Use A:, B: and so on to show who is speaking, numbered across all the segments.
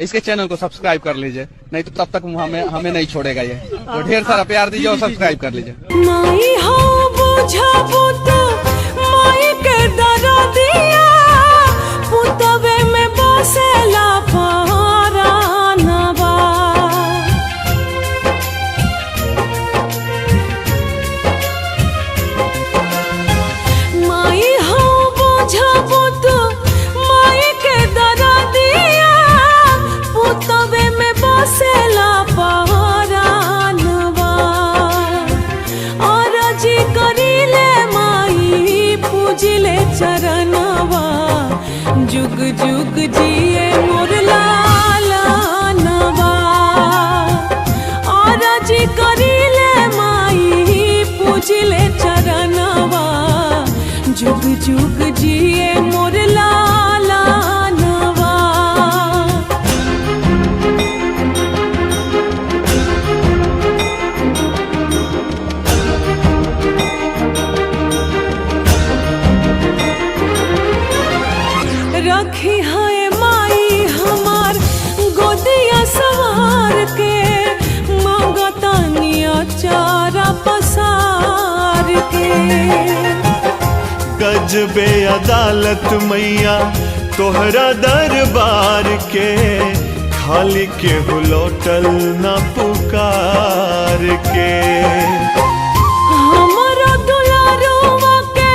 A: इसके चैनल को सब्सक्राइब कर लीजिए, नहीं तो तब तक हमें नहीं छोड़ेगा ये। तो ढेर सारा प्यार दीजिए और सब्सक्राइब कर लीजिए।
B: माई हो बुझाबू तो माई के दरदिया, पुतवे में बसेला परानवा। माई हो बुझाबू तो माई के दरदिया, पुतवे में बसेला परानवा। और जी करीले माई पूजिले चरणवा, जुग जुग जिए मोर लालनवा। और जी करीले माई पूजिले चरणवा, जुग जुग जिए मोर लालनवा। रखी है माई हमार गोदिया सवार के, मांगतानिया चारा पसार के।
C: गजबे अदालत मैया तोहरा दरबार के, खाली के लौटल न पुकार के।
B: हमारा दुलारुआ के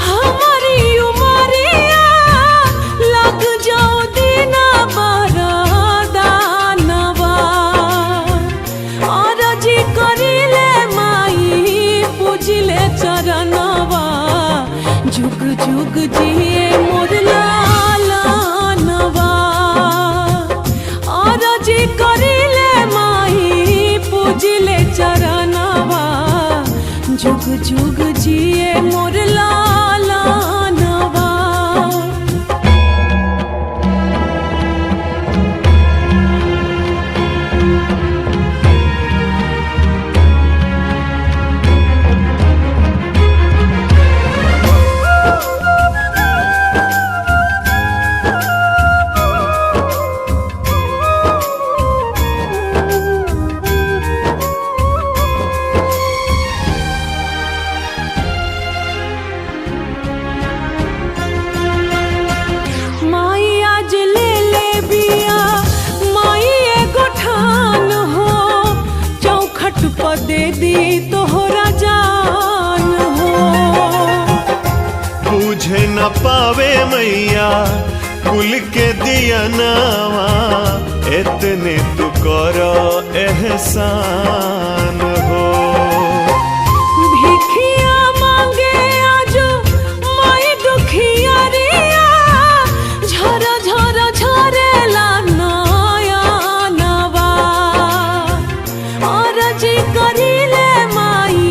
B: हमारी उमरिया, लग जाओ दीना बरदानवा। और जी करीले माई पूजिले चरणवा, जुग जुग जिए मोर लालनवा। और जी करीले माई पूजिले चरणवा, जुग जुग जिए मोर लालनवा। माई आज ले ले बिया माई एगो ठान हो, चौखट पर दे दी तोहरा जान हो।
C: बुझे न पावे मैया कुल के दियनवा, इतने तू करो एहसान हो।
B: भिखिया मांगे आजो माई दुखिया रिया, झर झर झरेला नयनवा। और जी करीले माई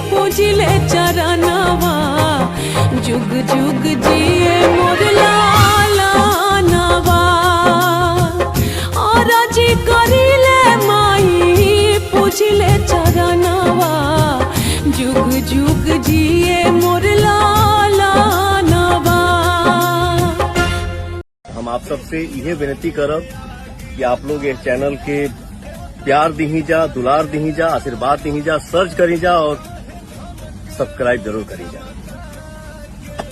B: पूजिले चरणवा, जुग जुग जिए मोर लालनवा। और जी करीले माई पूजिले चरणवा, जुग जुग जिए मोर लालनवा।
D: हम आप सबसे यह विनती करब कि आप लोग इस चैनल के प्यार दही जा, दुलार दही जा, आशीर्वाद दही जा, सर्च करी जा और सब्सक्राइब जरूर करी जा।